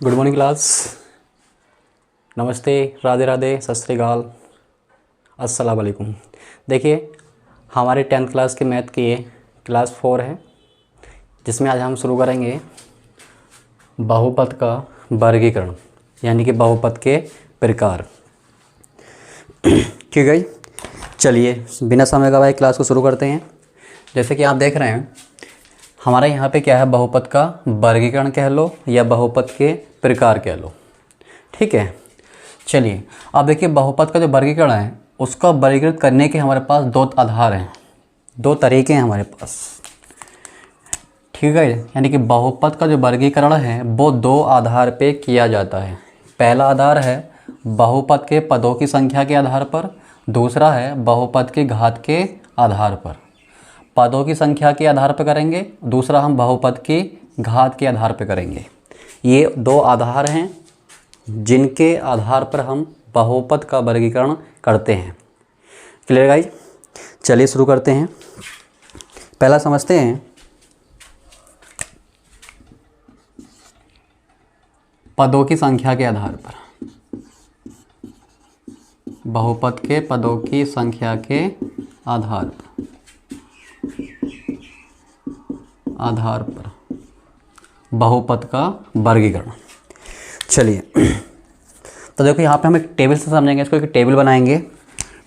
Good morning class. नमस्ते, राधे राधे, सत श्री अकाल, अस्सलाम वालेकुम। देखिए, हमारे 10th क्लास के मैथ की ये क्लास 4 है, जिसमें आज हम शुरू करेंगे बहुपद का वर्गीकरण, यानी कि बहुपद के प्रकार। ठीक है, चलिए बिना समय गवाए क्लास को शुरू करते हैं। जैसे कि आप देख रहे हैं, हमारे यहाँ पे क्या है, बहुपद का वर्गीकरण कह लो या बहुपद के प्रकार कह लो। ठीक है, चलिए अब देखिए, बहुपद का जो वर्गीकरण है उसका वर्गीकृत करने के हमारे पास दो आधार हैं, दो तरीके हैं हमारे पास। ठीक है, यानी कि बहुपद का जो वर्गीकरण है वो दो आधार पे किया जाता है। पहला आधार है बहुपद के पदों की संख्या के आधार पर, दूसरा है बहुपद के घात के आधार पर। पदों की संख्या के आधार पर करेंगे, दूसरा हम बहुपद की घात के आधार पर करेंगे। ये दो आधार हैं जिनके आधार पर हम बहुपद का वर्गीकरण करते हैं। Clear guys? चलिए शुरू करते हैं। पहला समझते हैं पदों की संख्या के आधार पर। बहुपद के पदों की संख्या के आधार पर बहुपद का वर्गीकरण। चलिए, तो देखो यहाँ पे हम एक टेबल से समझेंगे इसको। एक टेबल बनाएंगे,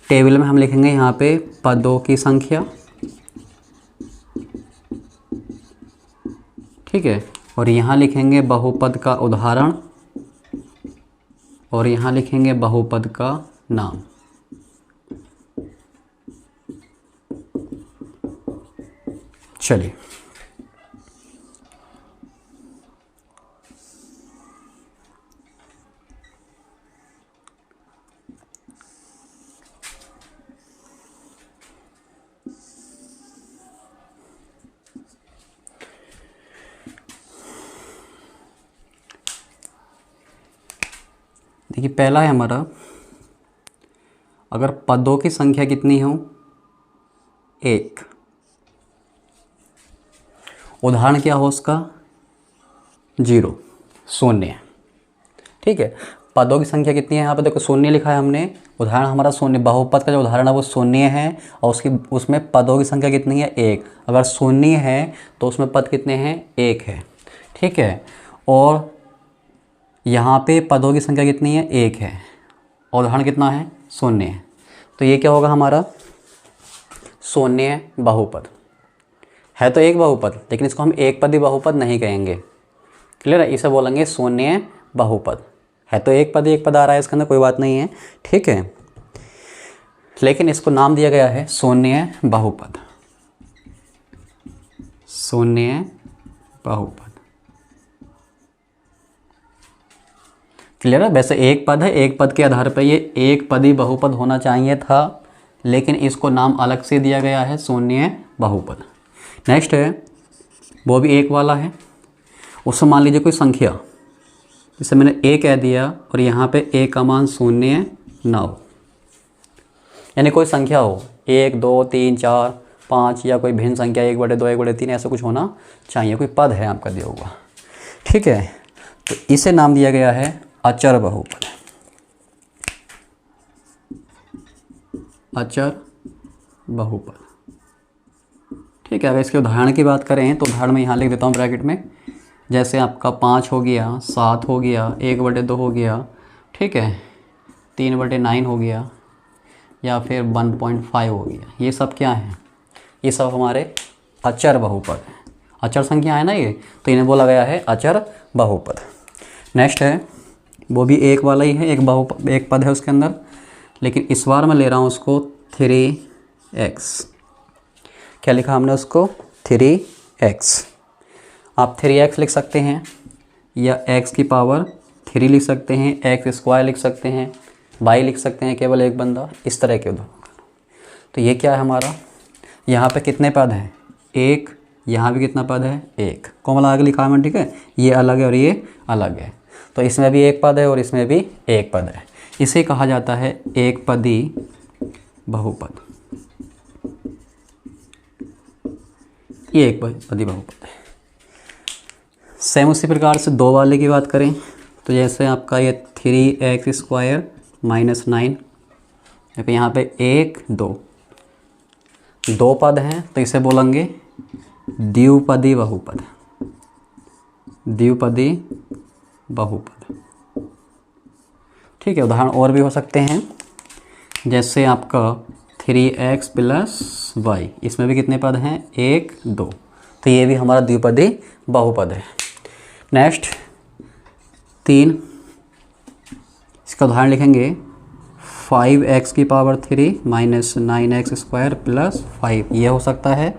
टेबल में हम लिखेंगे यहाँ पे पदों की संख्या, ठीक है, और यहाँ लिखेंगे बहुपद का उदाहरण, और यहाँ लिखेंगे बहुपद का नाम। चलिए, देखिए पहला है हमारा, अगर पदों की संख्या कितनी हो, एक, उदाहरण क्या हो उसका, 0, शून्य। ठीक है, पदों की संख्या कितनी है, यहाँ पे देखो शून्य लिखा है हमने, उदाहरण हमारा शून्य। बहुपद का जो उदाहरण है वो शून्य है, और उसमें पदों की संख्या कितनी है, एक। अगर शून्य है तो उसमें पद कितने हैं, एक है। ठीक है, और यहाँ पे पदों की संख्या कितनी है, एक है, और उदाहरण कितना है, शून्य है। तो ये क्या होगा हमारा, शून्य बहुपद है। तो एक बहुपद, लेकिन इसको हम एक पदी बहुपद नहीं कहेंगे। क्लियर है? इसे बोलेंगे शून्य बहुपद। है तो एक पद आ रहा है इसके अंदर, कोई बात नहीं है। ठीक है, लेकिन इसको नाम दिया गया है शून्य बहुपद। शून्य बहुपद। क्लियर है? वैसे एक पद है, एक पद के आधार पर ये एक पदी बहुपद होना चाहिए था, लेकिन इसको नाम अलग से दिया गया है शून्य बहुपद। नेक्स्ट है, वो भी एक वाला है। उसमें मान लीजिए कोई संख्या, जैसे मैंने ए कह दिया और यहाँ पे ए का मान शून्य ना हो, यानी कोई संख्या हो 1 2 3 4 5, या कोई भिन्न संख्या 1/2 1/3, ऐसा कुछ होना चाहिए, कोई पद है आपका दिया हुआ। ठीक है, तो इसे नाम दिया गया है अचर बहुपद। अचर बहुपद। ठीक है, अगर इसके उदाहरण की बात करें तो उदाहरण में यहाँ लिख देता हूँ ब्रैकेट में, जैसे आपका 5 हो गया, 7 हो गया, 1/2 हो गया, ठीक है, 3/9 हो गया, या फिर 1.5 हो गया। ये सब क्या है, ये सब हमारे अचर बहुपद है। अचर संख्या है ना ये, तो इन्हें बोला गया है अचर बहुपद। नेक्स्ट है, वो भी एक वाला ही है, एक पद है उसके अंदर, लेकिन इस बार मैं ले रहा हूँ उसको 3x। क्या लिखा हमने उसको, 3x। आप 3x लिख सकते हैं, या x की पावर 3 लिख सकते हैं, x² लिख सकते हैं, y लिख सकते हैं, केवल एक बंदा, इस तरह के उदाहरण। तो ये क्या है हमारा, यहाँ पे कितने पद हैं, एक, यहाँ भी कितना पद है, एक। कॉमन आगे लिखा है मैंने, ठीक है, ये अलग है और ये अलग है, तो इसमें भी एक पद है और इसमें भी एक पद है। इसे कहा जाता है एक पदी बहुपद। ये एक पदी बहुपद है। सेम उसी प्रकार से दो वाले की बात करें तो जैसे आपका ये 3x² माइनस 9, यहाँ पे 1 2 दो पद हैं तो इसे बोलेंगे द्विपदी बहुपद, द्विपदी बहुपद। ठीक है, उदाहरण और भी हो सकते हैं, जैसे आपका 3x + y, इसमें भी कितने पद हैं 1 2, तो ये भी हमारा द्विपदी बहुपद है। नेक्स्ट 3, इसका उदाहरण लिखेंगे 5x³ माइनस 9x² + 5, ये हो सकता है,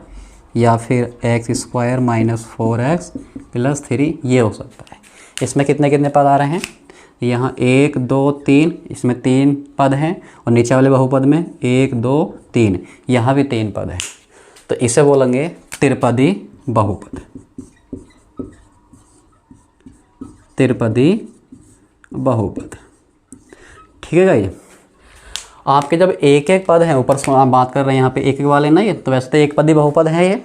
या फिर x² माइनस 4x + 3, ये हो सकता है। इसमें कितने कितने पद आ रहे हैं, यहाँ 1 2 3, इसमें 3 पद हैं, और नीचे वाले बहुपद में 1 2 3, यहाँ भी 3 पद हैं, तो इसे बोलेंगे त्रिपदी बहुपद, त्रिपदी बहुपद। ठीक है गाइस, आपके जब एक एक पद हैं, ऊपर आप बात कर रहे हैं यहाँ पे एक एक वाले नहीं, तो वैसे तो एक पदी बहुपद है ये,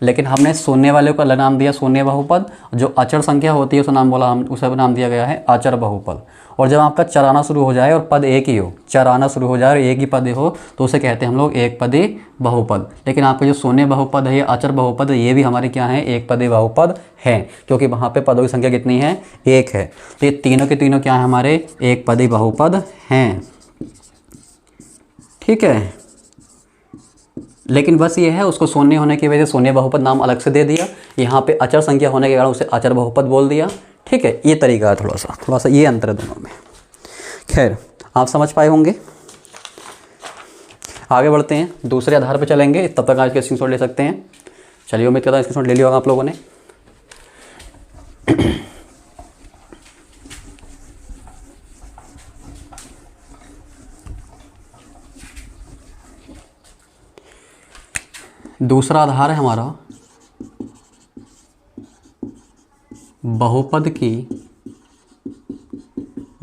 लेकिन हमने शून्य वाले को अलग नाम दिया शून्य बहुपद, जो अचर संख्या होती है उसे नाम बोला, हम उसे नाम दिया गया है अचर बहुपद। और जब आपका चर आना शुरू हो जाए और पद एक ही हो, चर आना शुरू हो जाए और एक ही पद हो, तो उसे कहते हैं हम लोग एक पदी बहुपद। लेकिन आपके जो शून्य बहुपद है या अचर बहुपद, ये भी हमारे क्या है, एक पदी बहुपद है, क्योंकि वहाँ पे पदों की संख्या कितनी है, एक है। तो ये तीनों के तीनों क्या है, हमारे एक पदी बहुपद हैं। ठीक है, लेकिन बस ये है, उसको शून्य होने की वजह से शून्य बहुपद नाम अलग से दे दिया, यहाँ पे अचर संख्या होने के कारण उसे अचर बहुपद बोल दिया। ठीक है, ये तरीका है, थोड़ा सा ये अंतर है दोनों में। खैर, आप समझ पाए होंगे। आगे बढ़ते हैं, दूसरे आधार पर चलेंगे, तब तक आज के स्क्रीनशॉट ले सकते हैं। चलिए, उम्मीद करता हूँ स्क्रीनशॉट ले लिया होगा आप लोगों ने। दूसरा आधार है हमारा बहुपद की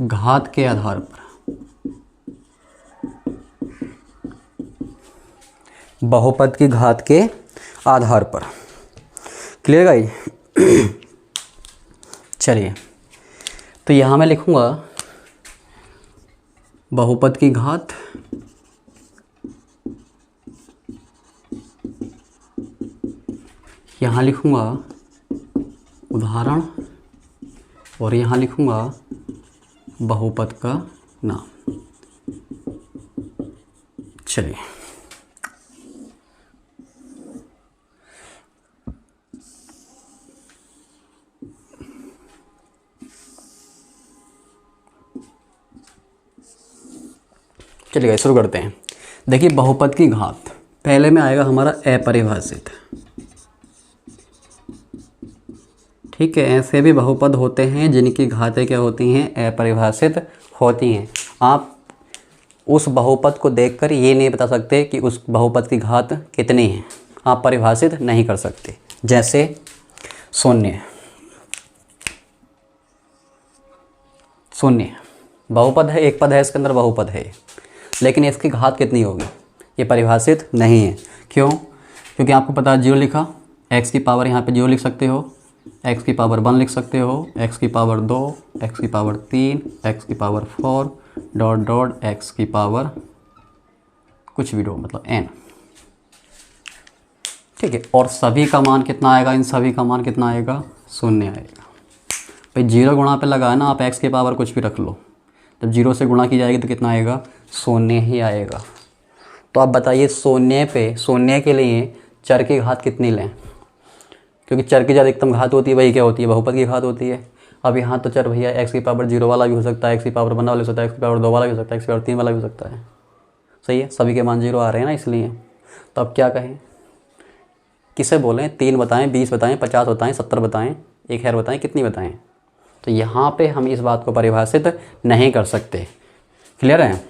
घात के आधार पर, बहुपद की घात के आधार पर। Clear guys? चलिए, तो यहाँ मैं लिखूँगा बहुपद की घात यहाँ लिखूँगा उदाहरण, और यहाँ लिखूँगा बहुपद का नाम। चलिए, चलिए शुरू करते हैं। देखिए, बहुपद की घात, पहले में आएगा हमारा अपरिभाषित। ठीक है, ऐसे भी बहुपद होते हैं जिनकी घातें क्या होती हैं, अपरिभाषित होती हैं। आप उस बहुपद को देखकर ये नहीं बता सकते कि उस बहुपद की घात कितनी है, आप परिभाषित नहीं कर सकते। जैसे शून्य, शून्य बहुपद है, एक पद है, इसके अंदर बहुपद है, लेकिन इसकी घात कितनी होगी, ये परिभाषित नहीं है। क्यों? क्योंकि आपको पता है 0 लिखा, x की पावर यहाँ पे 0 लिख सकते हो, x की पावर 1 लिख सकते हो, x की पावर 2, x की पावर 3, x की पावर 4 ... x की पावर कुछ भी दो, मतलब n। ठीक है, और सभी का मान कितना आएगा, इन सभी का मान कितना आएगा, 0 आएगा। भाई 0 गुणा पे लगा है ना, आप x की पावर कुछ भी रख लो, जब 0 से गुणा की जाएगी तो कितना आएगा, 0 ही आएगा। तो आप बताइए, 0 पे, 0 के लिए चर की घात कितनी लें, क्योंकि चर की जो अधिकतम घात होती है वही क्या होती है, बहुपद की घात होती है। अब यहाँ तो चर भैया x की पावर 0 वाला भी हो सकता है, x की पावर 1 वाला भी हो सकता है, x की पावर 2 वाला भी हो सकता है, x की पावर 3 वाला भी हो सकता है। सही है, सभी के मान 0 आ रहे हैं ना, इसलिए। तो अब क्या कहें, किसे बोलें, 3 बताएं, 20 बताएं, 50 बताएं, 70 बताएं, 1000 बताएं, कितनी बताएं। तो यहाँ पे हम इस बात को परिभाषित नहीं कर सकते। क्लियर है?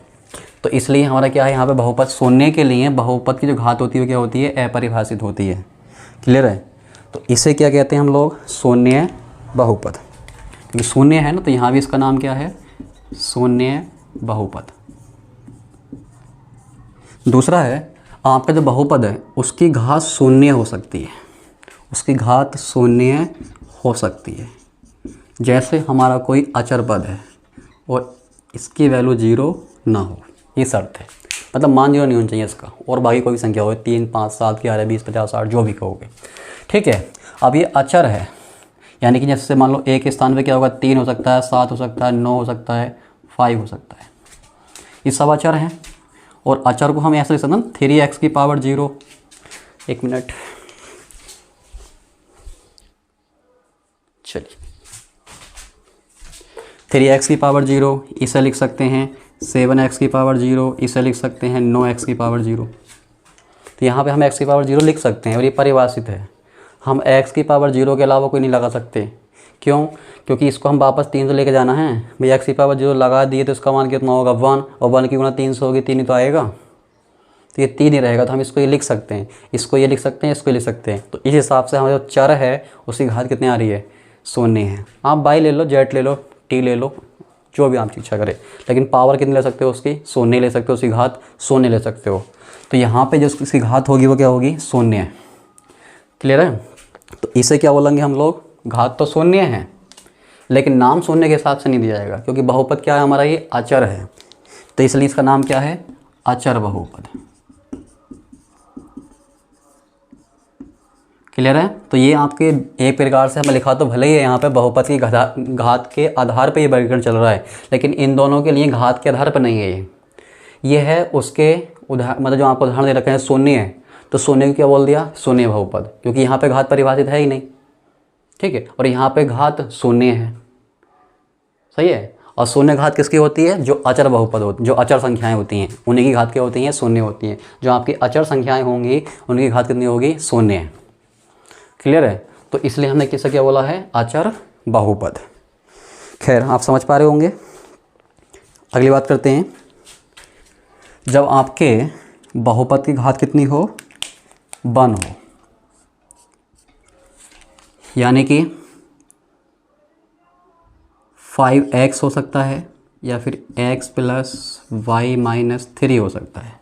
तो इसलिए हमारा क्या है, यहाँ पे बहुपद शून्य के लिए बहुपद की जो घात होती है क्या होती है, अपरिभाषित होती है। क्लियर है? तो इसे क्या कहते हैं हम लोग, शून्य बहुपद। क्योंकि शून्य है ना, तो यहाँ भी इसका नाम क्या है, शून्य बहुपद। दूसरा है, आपका जो बहुपद है उसकी घात शून्य हो सकती है, उसकी घात शून्य हो सकती है। जैसे हमारा कोई अचर पद है और इसकी वैल्यू 0 ना हो, ये शर्त है। मतलब मान 0 नहीं होना चाहिए इसका, और बाकी कोई भी संख्या हो, 3, 5, 7, 11, 20, 50, 60 जो भी कहोगे, ठीक है। अब ये अचर है, यानी कि जैसे मान लो ए के स्थान पे क्या होगा, 3 हो सकता है, 7 हो सकता है, 9 हो सकता है, 5 हो सकता है, ये सब अचर हैं। और अचर को हम ऐसे लिख सकते हैं 3x की पावर 0, एक मिनट, चलिए 3x की पावर 0 इसे लिख सकते हैं, 7x की पावर 0 इसे लिख सकते हैं, 9x की पावर 0। तो यहाँ पे हम x की पावर 0 लिख सकते हैं और ये परिभाषित है। हम x की पावर 0 के अलावा कोई नहीं लगा सकते। क्यों? क्योंकि इसको हम वापस 3 से लेके जाना है भाई। x की पावर 0 लगा दिए तो इसका मान कितना होगा 1, और 1 की गुणा 3 से होगी, 3 ही तो आएगा, तो ये 3 ही रहेगा। तो हम इसको ये लिख सकते हैं, इसको ये लिख सकते हैं, इसको लिख सकते हैं। तो इस हिसाब से हमारा जो चर है उसकी घात कितनी आ रही है, 0 है। आप बाई ले लो, जेड ले लो, टी ले लो, जो भी आपकी इच्छा करे, लेकिन पावर कितनी ले सकते हो उसकी, 0 ले सकते हो, उसकी घात 0 ले सकते हो। तो यहाँ पे जो इसकी घात होगी वो क्या होगी, 0 है। क्लियर है? तो इसे क्या बोलेंगे हम लोग, घात तो 0 है लेकिन नाम 0 के हिसाब से नहीं दिया जाएगा, क्योंकि बहुपद क्या है हमारा, ये अचर है। तो इसलिए इसका नाम क्या है, अचर बहुपद। क्लियर है? तो ये आपके एक प्रकार से हमें लिखा तो भले ही है यहाँ पे बहुपद की घात के आधार पे ये वर्गीकरण चल रहा है, लेकिन इन दोनों के लिए घात के आधार पर नहीं है ये है उसके मतलब जो आपको उदाहरण दे रखे हैं 0 है, तो 0 को क्या बोल दिया, 0 बहुपद, क्योंकि यहाँ पे घात परिभाषित है ही नहीं, ठीक है। और यहाँ पे घात 0 है, सही है। और 0 घात किसकी होती है, जो अचर बहुपद होती, जो अचर संख्याएं होती हैं उन्हीं की घात क्या होती हैं, 0 होती हैं। जो आपकी अचर संख्याएं होंगी उनकी घात कितनी होगी, 0 है। क्लियर है? तो इसलिए हमने किससे क्या बोला है, अचर बहुपद। खैर आप समझ पा रहे होंगे। अगली बात करते हैं, जब आपके बहुपद की घात कितनी हो, 1 हो, यानी कि 5x हो सकता है या फिर x + y - 3 हो सकता है।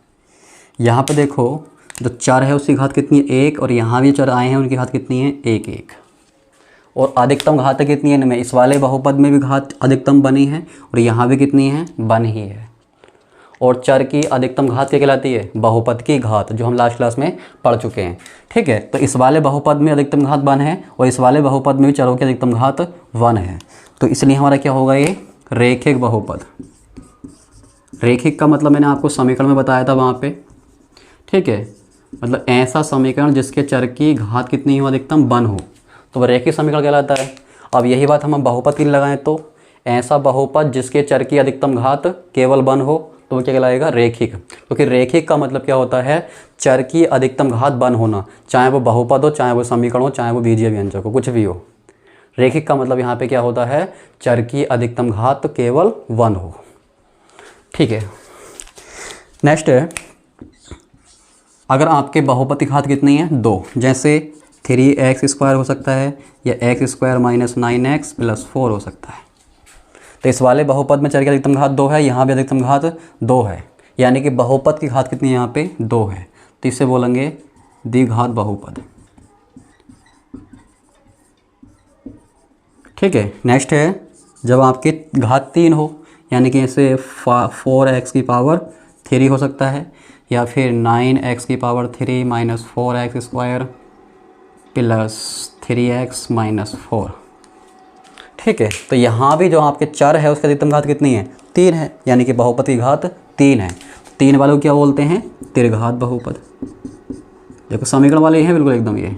यहाँ पे देखो जो चर है उसकी घात कितनी है, 1, और यहाँ भी चर आए हैं उनकी घात कितनी है, 1, 1। और अधिकतम घात कितनी है इनमें, इस वाले बहुपद में भी घात अधिकतम बनी है और यहाँ भी कितनी है, बन ही है। और चर की अधिकतम घात क्या कहलाती है, बहुपद की घात, जो हम लास्ट क्लास में पढ़ चुके हैं, ठीक है। तो इस वाले बहुपद में अधिकतम घात 1 है और इस वाले बहुपद में भी चरों की अधिकतम घात 1 है। तो इसलिए हमारा क्या होगा, ये रेखिक बहुपद। रेखिक का मतलब मैंने आपको समीकरण में बताया था वहाँ पे, ठीक है। मतलब ऐसा समीकरण जिसके चर की घात कितनी हो, अधिकतम 1 हो, तो वह रेखिक समीकरण कहलाता है। अब यही बात हम बहुपद के लिए लगाएं तो ऐसा बहुपद जिसके चर की अधिकतम घात केवल 1 हो, तो वो क्या कहलाएगा, रेखिक। क्योंकि रेखिक का मतलब क्या होता है, चर की अधिकतम घात 1 होना, चाहे वो बहुपद हो, चाहे वो समीकरण हो, चाहे वो बीजीय व्यंजक हो, कुछ भी हो। रेखिक का मतलब यहाँ पे क्या होता है, चर की अधिकतम घात केवल 1 हो, ठीक है। नेक्स्ट है, अगर आपके बहुपद की घात कितनी है, 2, जैसे 3x² हो सकता है या x² - 9x + 4 हो सकता है। तो इस वाले बहुपद में चर की अधिकतम घात 2 है, यहाँ भी अधिकतम घात 2 है, यानी कि बहुपद की घात कितनी है, यहाँ पे 2 है। तो इससे बोलेंगे द्विघात बहुपद, ठीक है। नेक्स्ट है, जब आपकी घात 3 हो, यानी कि ऐसे 4x की पावर 3 हो सकता है या फिर 9x की पावर 3 - 4x² + 3x - 4, ठीक है। तो यहाँ भी जो आपके चर है उसकी अधिकतम घात कितनी है, 3 है, यानी कि बहुपद की घात 3 है। 3 वालों को क्या बोलते हैं, त्रिघात बहुपद। देखो समीकरण वाले हैं बिल्कुल एकदम, ये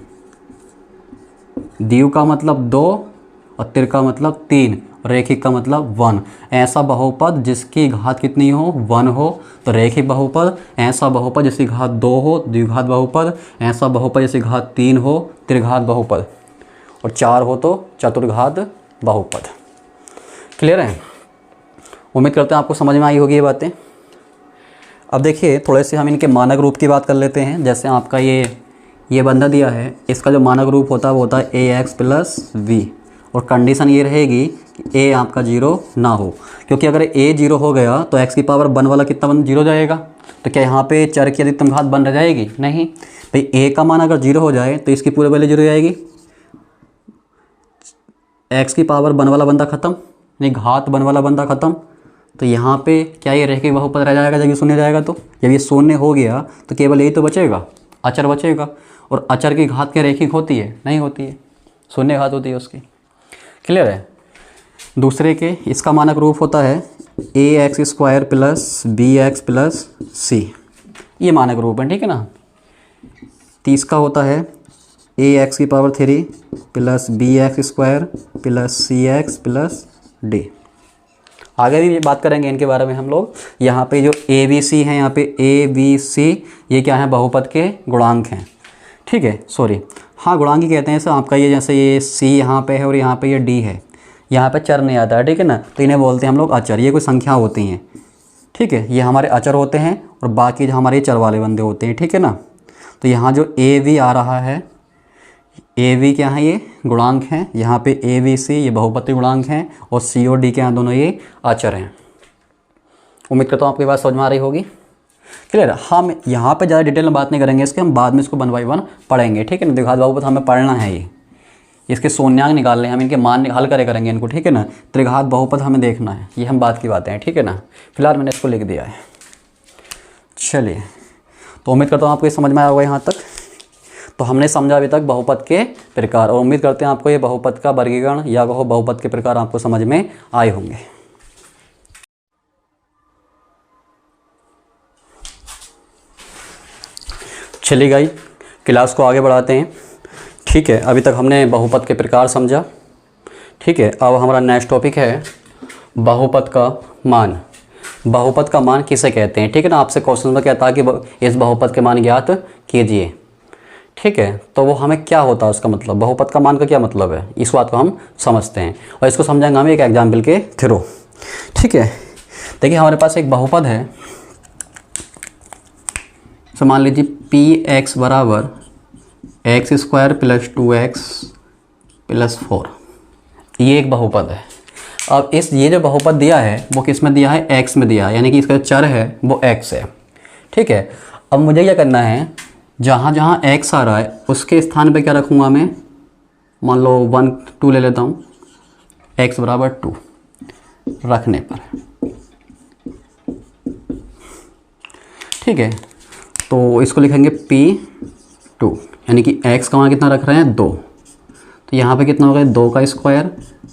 द्वि का मतलब 2 और तिर का मतलब 3, रेखिक का मतलब 1। ऐसा बहुपद जिसकी घात कितनी हो, 1 हो, तो रेखिक बहुपद। ऐसा बहुपद जिसकी घात 2 हो, द्विघात बहुपद। ऐसा बहुपद जिसकी घात 3 हो, त्रिघात बहुपद। और 4 हो तो चतुर्घात बहुपद। क्लियर है? उम्मीद करते हैं आपको समझ में आई होगी ये बातें। अब देखिए थोड़े से हम इनके मानक रूप की बात कर लेते हैं। जैसे आपका ये बंधा दिया है, इसका जो मानक रूप होता है वो होता है ax + v, और कंडीशन ये रहेगी कि a आपका 0 ना हो, क्योंकि अगर a 0 हो गया तो x की पावर 1 वाला कितना 0 जाएगा। तो क्या यहाँ पे चर की अधिकतम घात 1 रह जाएगी? नहीं भाई, a का मान अगर 0 हो जाए तो इसकी पूरी वैल्यू 0 जाएगी। x की पावर वन वाला बंदा ख़त्म, यानी घात वन वाला बंदा ख़त्म। तो यहाँ पे क्या ये रह के बहुपद रह जाएगा जब ये शून्य जाएगा तो? जब ये शून्य हो गया तो केवल यही तो बचेगा, अचर बचेगा। और अचर की घात क्या रैखिक होती है? नहीं होती है, शून्य घात होती है उसकी। क्लियर है? दूसरे के इसका मानक रूप होता है ax² plus bx plus c, ये मानक रूप है, ठीक है ना। तीस का होता है ax की power 3 plus bx² plus cx plus d। आगे भी बात करेंगे इनके बारे में हम लोग। यहाँ पे जो ए बी सी हैं, यहाँ पे ए बी सी ये क्या है? बहुपद के गुणांक हैं, ठीक है। सॉरी, हाँ गुणांक ही कहते हैं सर। आपका ये जैसे ये सी यहाँ पे है और यहाँ पे ये डी है, यहाँ पे चर नहीं आता है, ठीक है ना। तो इन्हें बोलते हैं हम लोग अचर। ये कोई संख्या होती हैं, ठीक है, ये हमारे अचर होते हैं और बाकी जो हमारे चर वाले बंदे होते हैं, ठीक है ना। तो यहाँ जो ए वी आ रहा है, ए वी क्या है? ये गुणांक हैं। यहाँ पे ए बी सी ये बहुपद गुणांक हैं और सी और डी के यहाँ दोनों ये अचर हैं। उम्मीद करता हूँ आपकी बात समझ में आ रही होगी। क्लियर? हम यहाँ पे ज़्यादा डिटेल में बात नहीं करेंगे इसके, हम बाद में इसको 1 बाय 1 पढ़ेंगे, ठीक है ना। द्विघात बहुपद हमें पढ़ना है, ये इसके शून्यांक निकालने हैं, हम इनके मान हल करेंगे इनको, ठीक है ना। त्रिघात बहुपद हमें देखना है, ये हम बात की बातें हैं, ठीक है ना। फिलहाल मैंने इसको लिख दिया है। चलिए, तो उम्मीद करता हूँ आपको ये समझ में आया होगा यहाँ तक। तो हमने समझा अभी तक बहुपद के प्रकार, और उम्मीद करते हैं आपको ये बहुपद का वर्गीकरण या कहो बहुपद के प्रकार आपको समझ में आए होंगे। चलिए गाइस, क्लास को आगे बढ़ाते हैं, ठीक है। अभी तक हमने बहुपद के प्रकार समझा, ठीक है। अब हमारा नेक्स्ट टॉपिक है बहुपद का मान। बहुपद का मान किसे कहते हैं, ठीक है ना। आपसे क्वेश्चन में कहता है कि इस बहुपद के मान ज्ञात कीजिए, ठीक है। तो वो हमें क्या होता है उसका मतलब, बहुपद का मान का क्या मतलब है, इस बात को हम समझते हैं और इसको समझाएंगे हम एक एग्जाम्पल के थ्रू, ठीक है। देखिए हमारे पास एक बहुपद है, तो मान लीजिए px बराबर x² प्लस 2x प्लस 4, ये एक बहुपद है। अब ये जो बहुपद दिया है वो किस में दिया है? x में दिया है, यानी कि इसका चर है वो x है, ठीक है। अब मुझे क्या करना है, जहाँ जहाँ x आ रहा है उसके स्थान पे क्या रखूँगा मैं? मान लो 1 2 ले लेता हूँ, x बराबर 2 रखने पर, ठीक है। तो इसको लिखेंगे p2, यानी कि x का मान कितना रख रहे हैं? 2। तो यहाँ पे कितना हो गया? 2 का स्क्वायर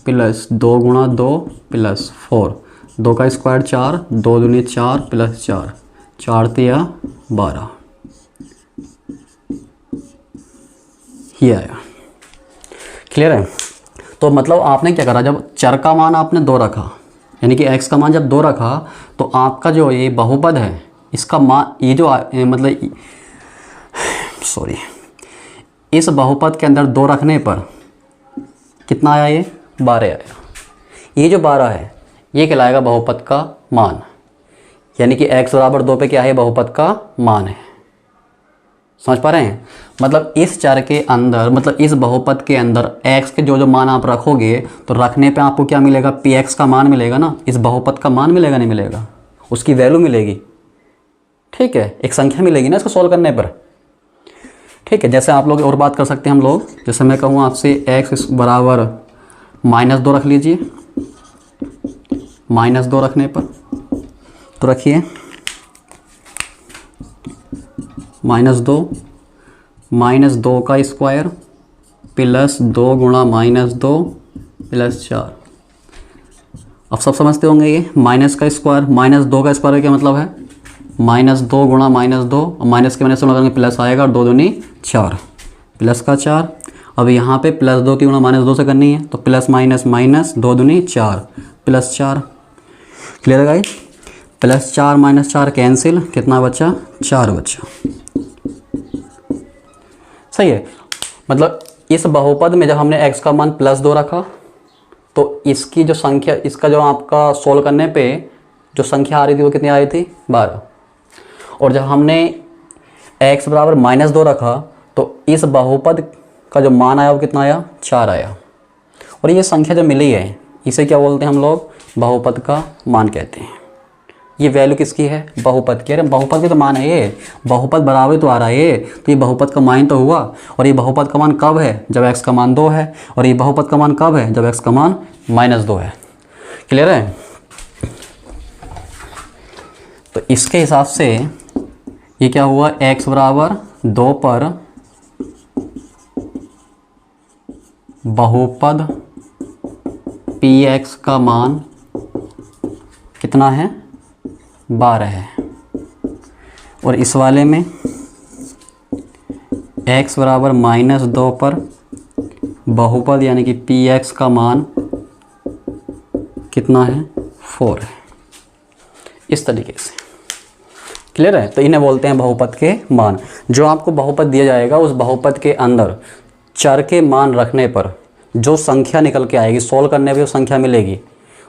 प्लस 2 गुणा 2 प्लस 4, 2 का स्क्वायर 4, 2 दूनी 4 प्लस 4, 4 तिया 12, ये आया। क्लियर है? तो मतलब आपने क्या करा, जब चर का मान आपने 2 रखा, यानी कि x का मान जब 2 रखा, तो आपका जो ये बहुपद है इसका मान, ये जो मतलब सॉरी, इस बहुपद के अंदर 2 रखने पर कितना आया? ये 12 आया। ये जो 12 है ये कहलाएगा बहुपद का मान, यानी कि x बराबर 2 पे क्या है? बहुपद का मान है। समझ पा रहे हैं? मतलब इस चर के अंदर, मतलब इस बहुपद के अंदर x के जो मान आप रखोगे तो रखने पे आपको क्या मिलेगा? px का मान मिलेगा ना, इस बहुपद का मान मिलेगा, नहीं मिलेगा? उसकी वैल्यू मिलेगी, ठीक है, एक संख्या मिलेगी ना इसको सॉल्व करने पर, ठीक है। जैसे आप लोग और बात कर सकते हैं हम लोग, जैसे मैं कहूँ आपसे x बराबर -2 रख लीजिए, -2 रखने पर तो रखिए -2 का स्क्वायर प्लस 2 गुणा -2 प्लस 4। अब सब समझते होंगे ये माइनस का स्क्वायर, -2 का स्क्वायर क्या मतलब है? -2 गुणा -2, माइनस के माइनस से करेंगे प्लस आएगा और 2 दूनी 4, प्लस का 4। अब यहाँ पे +2 की गुणा -2 से करनी है तो प्लस माइनस माइनस, 2 दूनी 4 प्लस 4। क्लियर है गाइस? +4 -4 कैंसिल, कितना बचा? 4 बचा। सही है। मतलब इस बहुपद में जब हमने x का मान +2 रखा तो इसकी जो संख्या, इसका जो आपका सोल्व करने पे जो संख्या आ रही थी वो कितनी आ रही थी? 12। और जब हमने x बराबर -2 रखा तो इस बहुपद का जो मान आया वो कितना आया? 4 आया। और ये संख्या जो मिली है इसे क्या बोलते हैं हम लोग? बहुपद का मान कहते हैं, ये वैल्यू किसकी है, बहुपद की। अरे बहुपद की तो मान है ये, बहुपद बराबर तो आ रहा है ये, तो ये बहुपद का मान तो हुआ। और ये बहुपद का मान कब है, जब x का मान 2 है, और ये बहुपद का मान कब है, जब x का मान -2 है। क्लियर है। तो इसके हिसाब से ये क्या हुआ, x बराबर 2 पर बहुपद px का मान कितना है, 12 है। और इस वाले में x बराबर -2 पर बहुपद यानी कि px का मान कितना है, 4 है। इस तरीके से। क्लियर है। तो इन्हें बोलते हैं बहुपद के मान। जो आपको बहुपद दिया जाएगा उस बहुपद के अंदर चर के मान रखने पर जो संख्या निकल के आएगी, सोल्व करने पे जो संख्या मिलेगी,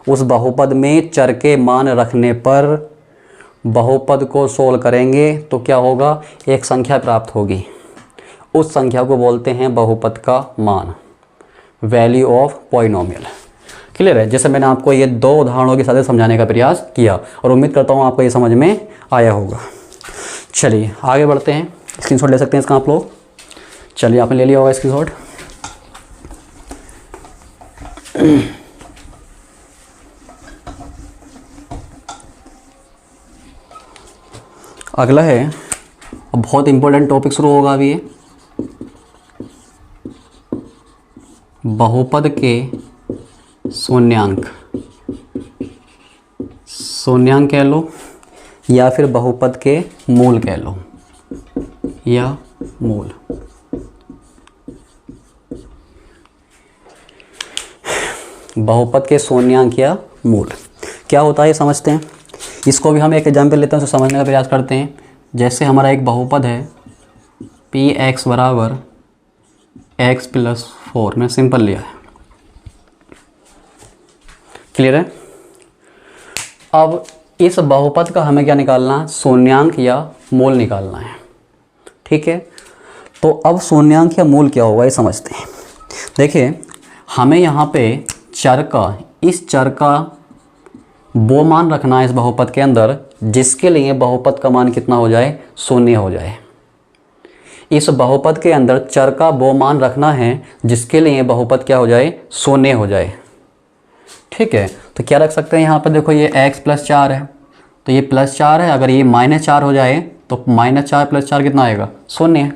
उस बहुपद में चर के मान रखने पर बहुपद को सोल्व करेंगे तो क्या होगा, एक संख्या प्राप्त होगी। उस संख्या को बोलते हैं बहुपद का मान, वैल्यू ऑफ पॉलिनोमियल। क्लियर है। जैसे मैंने आपको ये 2 उदाहरणों के साथ समझाने का प्रयास किया और उम्मीद करता हूँ आपको ये समझ में आया होगा। चलिए आगे बढ़ते हैं। स्क्रीनशॉट ले सकते हैं इसका आप लोग। चलिए आपने ले लिया होगा स्क्रीनशॉट। अगला है, अब बहुत इंपॉर्टेंट टॉपिक शुरू होगा अभी ये, बहुपद के शून्यांक। शून्यांक कह लो या फिर बहुपद के मूल कह लो, या मूल। बहुपद के शून्यांक या मूल क्या होता है समझते हैं। इसको भी हम एक एग्जाम्पल लेते हैं, उसे समझने का प्रयास करते हैं। जैसे हमारा एक बहुपद है px बराबर x + 4, मैं सिंपल लिया है। क्लियर है। अब इस बहुपद का हमें क्या निकालना है, शून्यांक या मूल निकालना है। ठीक है। तो अब शून्यांक या मूल क्या होगा ये समझते हैं। देखिए हमें यहाँ पे चर का, इस चर का वो मान रखना है इस बहुपद के अंदर जिसके लिए बहुपद का मान कितना हो जाए, 0 हो जाए। इस बहुपद के अंदर चर का वो मान रखना है जिसके लिए बहुपद क्या हो जाए, 0 हो जाए। ठीक है। तो क्या रख सकते हैं यहाँ पर, देखो ये x + 4 है, तो ये +4 है। अगर ये -4 हो जाए तो -4 + 4 कितना आएगा, 0 है।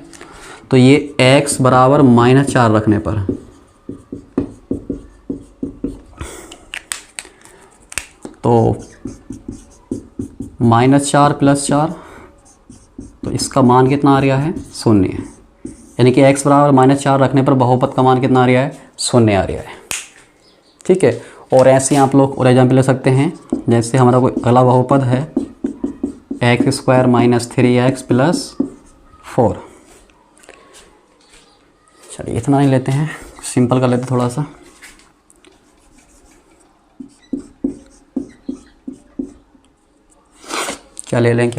तो ये x बराबर -4 रखने पर तो -4 + 4, तो इसका मान कितना आ रहा है, 0 है। यानी कि x बराबर -4 रखने पर बहुपद का मान कितना आ रहा है, 0 आ रहा है। ठीक है। और ऐसे आप लोग और एग्जाम्पल ले सकते हैं। जैसे हमारा कोई अगला बहुपद है x² - 3x + 4। चलिए इतना नहीं लेते हैं, सिंपल कर लेते थोड़ा सा। क्या ले लें,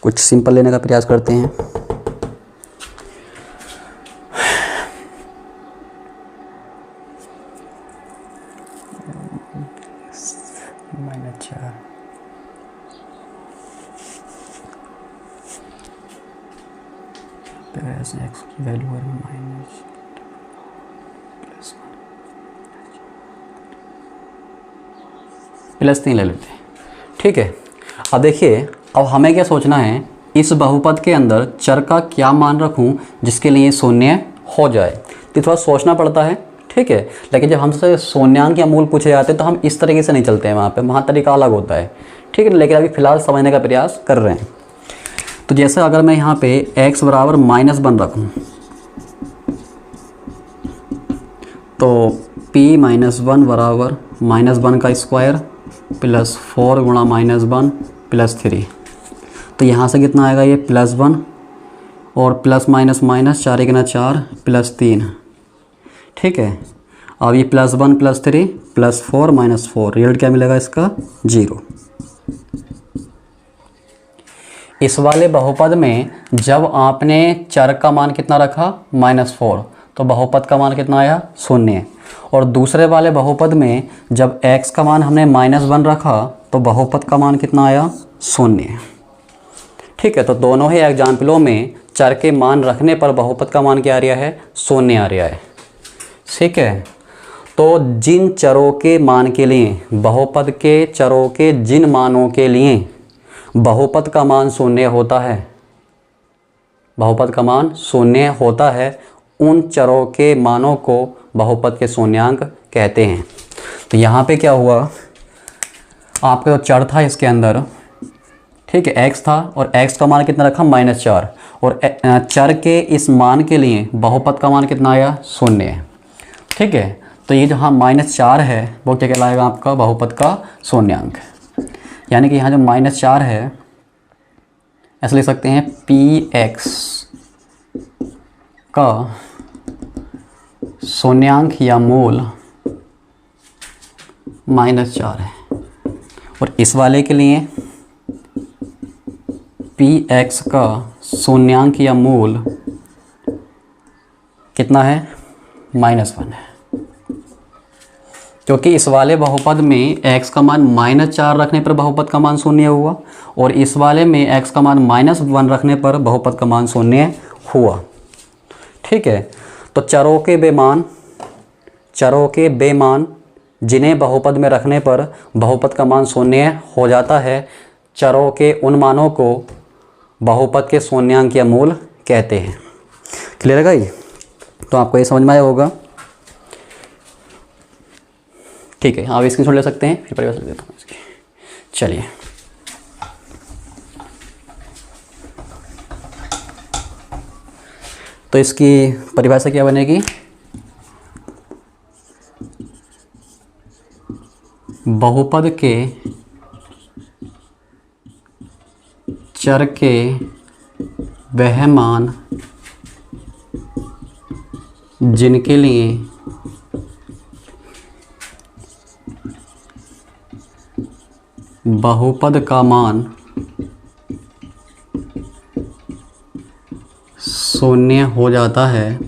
कुछ सिंपल लेने का प्रयास करते हैं। -4 x की वैल्यू है +3 ले लेते हैं। ठीक है। अब देखिए, अब हमें क्या सोचना है, इस बहुपद के अंदर चर का क्या मान रखूं जिसके लिए 0 हो जाए। तो थोड़ा सोचना पड़ता है। ठीक है। लेकिन जब हमसे शून्यांक या मूल पूछे जाते हैं तो हम इस तरीके से नहीं चलते हैं, वहाँ तरीका अलग होता है। ठीक है। लेकिन अभी फ़िलहाल समझने का प्रयास कर रहे हैं। तो जैसे अगर मैं यहाँ पे x बराबर -1 रखूँ तो p - 1 बराबर -1 का स्क्वायर + 4 गुणा -1 + 3। तो यहाँ से कितना आएगा, ये +1 और प्लस माइनस माइनस, 4 × 4 +3। ठीक है। अब ये +1 +3 +4 -4, रिजल्ट क्या मिलेगा इसका, 0। इस वाले बहुपद में जब आपने चर का मान कितना रखा, -4, तो बहुपद का मान कितना आया, 0। और दूसरे वाले बहुपद में जब x का मान हमने -1 रखा तो बहुपद का मान कितना आया, 0। ठीक है, तो दोनों ही एग्जाम्पलों में चर के मान रखने पर बहुपद का मान क्या आ रहा है, 0 आ रहा है। ठीक है, तो जिन चरों के मान के लिए, बहुपद के चरों के जिन मानों के लिए बहुपद का मान 0 होता है, बहुपद का मान 0 होता है, उन चरों के मानों को बहुपद के शून्यांक कहते हैं। तो यहाँ पे क्या हुआ, आपका जो चर था इसके अंदर, ठीक है, x था और x का मान कितना रखा, -4, और चर के इस मान के लिए बहुपद का मान कितना आया, 0। ठीक है, तो ये जहाँ -4 है वो क्या कहलाएगा, आपका बहुपद का शून्यांक। यानी कि यहाँ जो -4 है ऐसे लिख सकते हैं px का शून्यांक या मूल -4 है, और इस वाले के लिए px का शून्यांक या मूल कितना है, -1 है। क्योंकि इस वाले बहुपद में x का मान -4 रखने पर बहुपद का मान 0 हुआ, और इस वाले में x का मान -1 रखने पर बहुपद का मान 0 हुआ। ठीक है, तो चरों के बेमान जिन्हें बहुपद में रखने पर बहुपद का मान 0 हो जाता है, चरों के उन मानों को बहुपद के शून्यांक या मूल कहते हैं। क्लियर है गाइस? तो आपको ये समझ में आया होगा। ठीक है, आप इसकी छोड़ ले सकते हैं, फिर परिभाषा देता हूँ इसकी। चलिए, तो इसकी परिभाषा क्या बनेगी, बहुपद के चर के वह मान जिनके लिए बहुपद का मान 0 हो जाता है,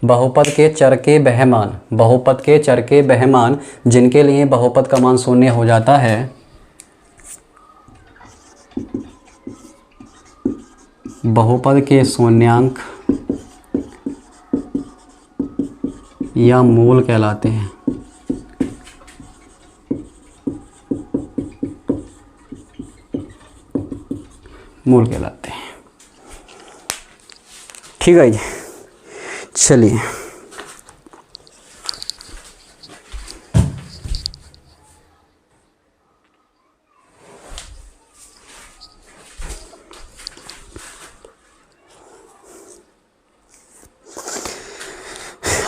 बहुपद के चर के बहमान, बहुपद के चर के बहमान जिनके लिए बहुपद का मान 0 हो जाता है, बहुपद के शून्यांक या मूल कहलाते हैं। मूल कहलाते हैं। ठीक है जी, चलिए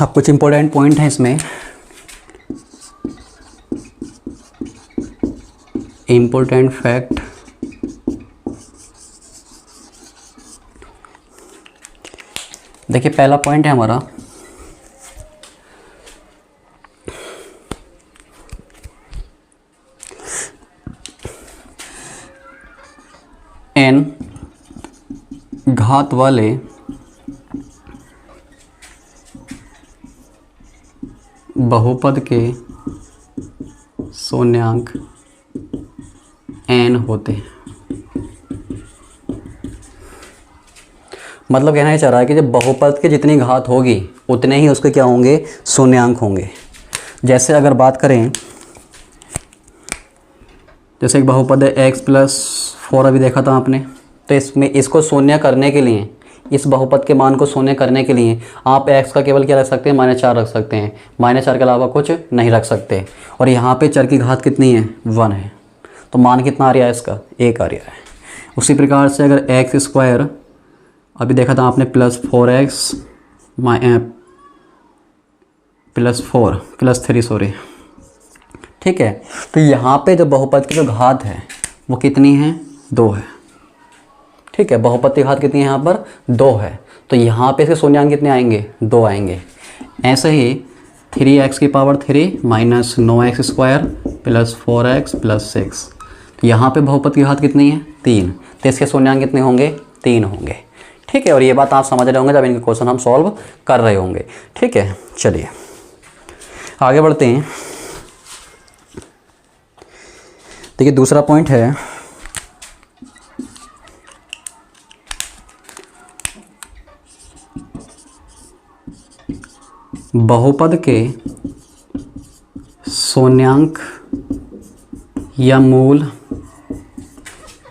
अब कुछ इंपॉर्टेंट पॉइंट है इसमें। इंपॉर्टेंट फैक्ट, देखिए पहला पॉइंट है हमारा n घात वाले बहुपद के शून्यांक n होते हैं। मतलब कहना ही चाह रहा है कि जब बहुपद की जितनी घात होगी उतने ही उसके क्या होंगे, शून्यांक होंगे। जैसे अगर बात करें, जैसे एक बहुपद है x+4, अभी देखा था आपने, तो इसमें इसको शून्य करने के लिए, इस बहुपद के मान को शून्य करने के लिए आप x का केवल क्या रख सकते हैं, -4 रख सकते हैं, -4 के अलावा कुछ नहीं रख सकते। और यहाँ पे चर की घात कितनी है, 1 है, तो मान कितना आ रहा है इसका, 1 आ रहा है। उसी प्रकार से अगर x², अभी देखा था आपने +4x +3 सॉरी, ठीक है, तो यहाँ पे जो बहुपद की जो घात है वो कितनी है, 2 है। ठीक है, बहुपद की घात कितनी है यहाँ पर, 2 है, तो यहाँ पे इसके शून्यांक कितने आएंगे, 2 आएंगे। ऐसे ही 3x⁻³ -9x² +4x +6, तो यहाँ पे बहुपद की घात कितनी है, 3, तो इसके शून्यांक कितने होंगे, 3 होंगे। ठीक है, और ये बात आप समझ रहे होंगे जब इनके क्वेश्चन हम सॉल्व कर रहे होंगे। ठीक है, चलिए आगे बढ़ते हैं। देखिए दूसरा पॉइंट है बहुपद के शून्यांक या मूल,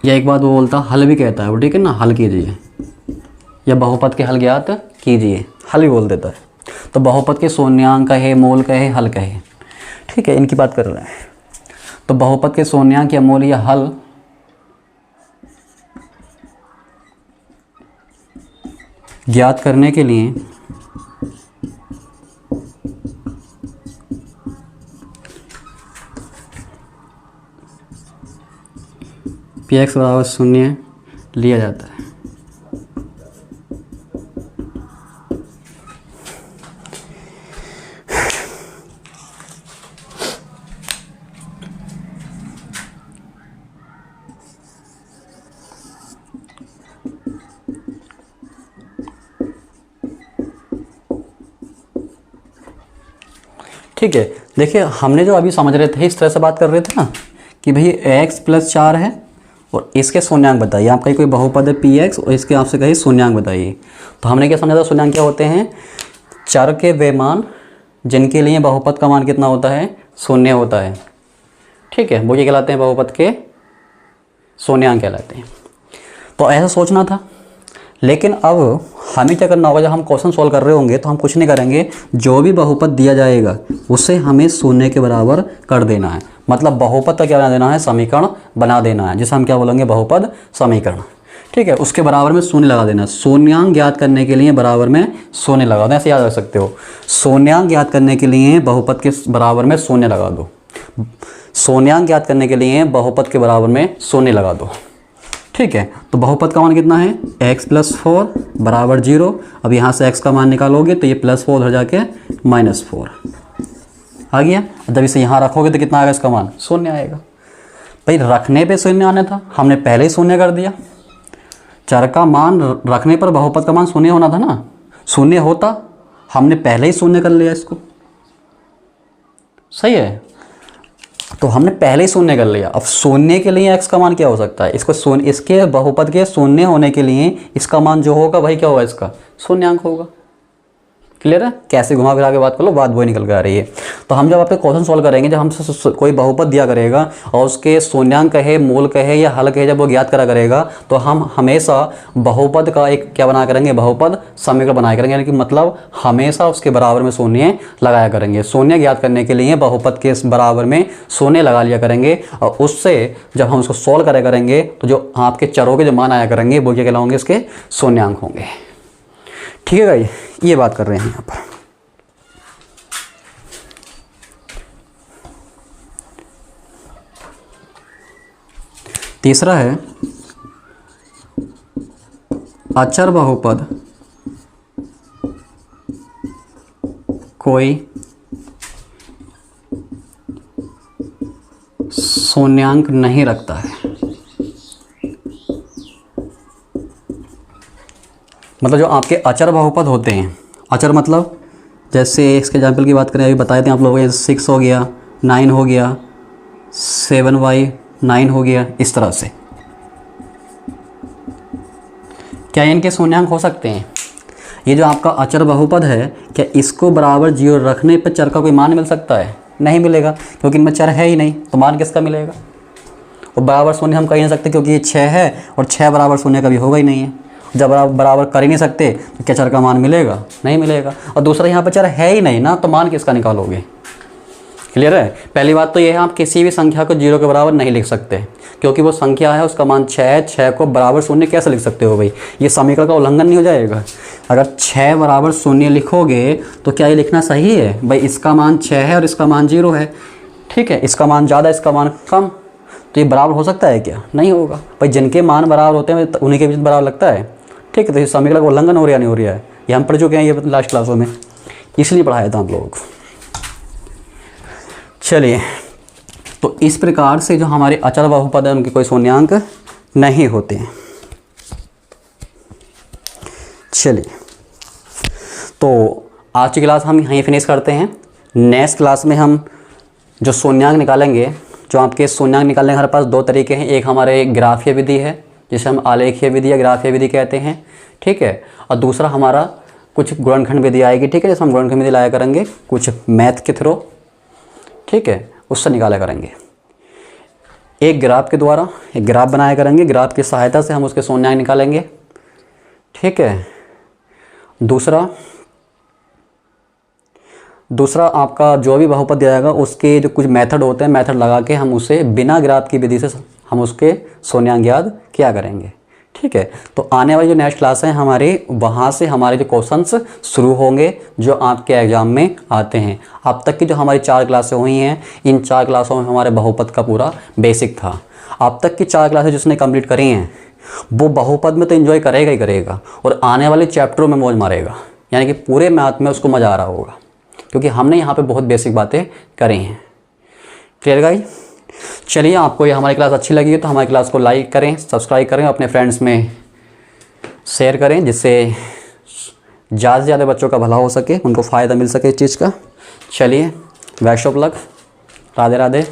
या एक बात वो बोलता हल भी कहता है वो, ठीक है ना, हल कीजिए या बहुपद के हल ज्ञात कीजिए, हल भी बोल देता है। तो बहुपद के शून्यांक कहे, मूल कहे, हल कहे, ठीक है, इनकी बात कर रहे हैं। तो बहुपद के शून्यांक या मूल या हल ज्ञात करने के लिए px बराबर 0 लिया जाता है। ठीक है, देखिए हमने जो अभी समझ रहे थे इस तरह से बात कर रहे थे ना कि भाई x + 4 है और इसके शून्यांक बताइए। आप कहीं कोई बहुपद है px और इसके आपसे कहीं शून्यांक बताइए। तो हमने क्या समझा था, शून्यांक क्या होते हैं, चर के वे मान जिनके लिए बहुपद का मान कितना होता है, 0 होता है। ठीक है, वो क्या कहलाते हैं, बहुपद के शून्यांक कहलाते हैं। तो ऐसा सोचना था, लेकिन अब हमें क्या करना होगा, जब हम क्वेश्चन सॉल्व कर रहे होंगे तो हम कुछ नहीं करेंगे, जो भी बहुपद दिया जाएगा उसे हमें 0 के बराबर कर देना है। मतलब बहुपद का क्या बना देना है, समीकरण बना देना है, जिसे हम क्या बोलेंगे, बहुपद समीकरण। ठीक है, उसके बराबर में 0 लगा देना। शून्यांक ज्ञात करने के लिए बराबर में 0 लगा दो, ऐसे याद रख सकते हो। शून्यांक ज्ञात करने के लिए बहुपद के बराबर में 0 लगा दो। शून्यांक ज्ञात करने के लिए बहुपद के बराबर में 0 लगा दो। ठीक है, तो बहुपद का मान कितना है, x + 4 बराबर 0। अब यहाँ से x का मान निकालोगे तो ये +4 उधर जाके -4 आ गया। जब इसे यहाँ रखोगे तो कितना आएगा, इसका मान 0 आएगा। भाई रखने पे 0 आना था, हमने पहले ही 0 कर दिया। चर का मान रखने पर बहुपद का मान 0 होना था ना, 0 होता, हमने पहले ही 0 कर लिया इसको। सही है, तो हमने पहले ही 0 कर लिया। अब 0 के लिए x का मान क्या हो सकता है, इसको इसके बहुपद के 0 होने के लिए इसका मान जो होगा भाई क्या होगा, इसका शून्यांक होगा। क्लियर है, कैसे घुमा फिरा के बात कर लो, बात वही निकल के आ रही है। तो हम जब आपके क्वेश्चन सॉल्व करेंगे, जब हमसे कोई बहुपद दिया करेगा और उसके शून्यांक कहे, मूल कहे या हल कहे, जब वो ज्ञात करा करेगा तो हम हमेशा बहुपद का एक क्या बना करेंगे, बहुपद समीकरण बनाया करेंगे। यानी कि मतलब हमेशा उसके बराबर में 0 लगाया करेंगे। 0 ज्ञात करने के लिए बहुपद के बराबर में 0 लगा लिया करेंगे, और उससे जब हम उसको सॉल्व करा करेंगे तो जो आपके चरों के जो मान आया करेंगे वो क्या कहलाएंगे, इसके शून्यांक होंगे। ठीक है भाई, ये बात कर रहे हैं यहाँ पर। तीसरा है अचर बहुपद कोई शून्यांक नहीं रखता है। मतलब जो आपके अचर बहुपद होते हैं, अचर मतलब जैसे इसके एग्जाम्पल की बात करें, अभी बताए थे आप लोगों को, 6 हो गया, 9 हो गया, 7y 9 हो गया, इस तरह से। क्या इनके शून्यांक हो सकते हैं? ये जो आपका अचर बहुपद है, क्या इसको बराबर 0 रखने पर चर का कोई मान मिल सकता है? नहीं मिलेगा, क्योंकि इनमें चर है ही नहीं, तो मान किसका मिलेगा? और बराबर 0 हम कर ही नहीं सकते, क्योंकि ये 6 है और 6 बराबर 0 कभी होगा ही नहीं है। जब आप बराबर कर ही नहीं सकते तो क्या चर का मान मिलेगा? नहीं मिलेगा। और दूसरा यहाँ पर चर है ही नहीं ना, तो मान किसका निकालोगे? क्लियर है। पहली बात तो ये है, आप किसी भी संख्या को 0 के बराबर नहीं लिख सकते, क्योंकि वो संख्या है, उसका मान 6 है। 6 को बराबर 0 कैसे लिख सकते हो भाई? ये समीकरण का उल्लंघन नहीं हो जाएगा? अगर 6 बराबर 0 लिखोगे तो क्या ये लिखना सही है भाई? इसका मान 6 है और इसका मान 0 है, ठीक है, इसका मान ज़्यादा, इसका मान कम, तो ये बराबर हो सकता है क्या? नहीं होगा भाई। जिनके मान बराबर होते हैं उन्हीं के बीच बराबर लगता है, ठीक है। तो ये समीकरण का उल्लंघन हो रहा नहीं हो रहा है, ये हम पढ़ चुके हैं, ये लास्ट क्लासों में, इसलिए पढ़ाया था आप लोगों को। चलिए, तो इस प्रकार से जो हमारे अचर बहुपद है उनके कोई शून्यांक नहीं होते हैं। चलिए, तो आज की क्लास हम यहीं फिनिश करते हैं। नेक्स्ट क्लास में हम जो शून्यांक निकालेंगे, जो आपके शून्यांक निकालने के हमारे पास दो तरीके हैं। एक हमारे ग्राफीय विधि है जिसे हम आलेखीय विधि या ग्राफीय विधि कहते हैं, ठीक है। और दूसरा हमारा कुछ गुणनखंड विधि आएगी, ठीक है, जैसे हम गुणनखंड विधि लाया करेंगे कुछ मैथ के थ्रू, ठीक है, उससे निकाला करेंगे। एक ग्राफ के द्वारा एक ग्राफ बनाया करेंगे, ग्राफ की सहायता से हम उसके शून्यांक निकालेंगे, ठीक है। दूसरा आपका जो भी बहुपद दिया जाएगा उसके जो कुछ मेथड होते हैं, मेथड लगा के हम उसे बिना ग्राफ की विधि से हम उसके शून्यांक याद किया करेंगे, ठीक है। तो आने वाली जो नेक्स्ट क्लास है हमारे, वहाँ से हमारे जो क्वेश्चंस शुरू होंगे जो आपके एग्जाम में आते हैं। अब तक की जो हमारी 4 क्लासें हुई हैं, इन 4 क्लासों में हमारे बहुपद का पूरा बेसिक था। अब तक की 4 क्लासें जिसने कंप्लीट करी हैं वो बहुपद में तो एंजॉय करेगा ही करेगा, और आने वाले चैप्टरों में मौज मारेगा, यानी कि पूरे मैथ में उसको मज़ा आ रहा होगा, क्योंकि हमने यहाँ पे बहुत बेसिक बातें करी हैं। Clear guys? चलिए, आपको ये हमारी क्लास अच्छी लगी है तो हमारी क्लास को लाइक करें, सब्सक्राइब करें, अपने फ्रेंड्स में शेयर करें, जिससे ज़्यादा से ज़्यादा बच्चों का भला हो सके, उनको फ़ायदा मिल सके इस चीज़ का। चलिए, best of luck, Radhe Radhe,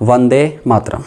Vande Mataram.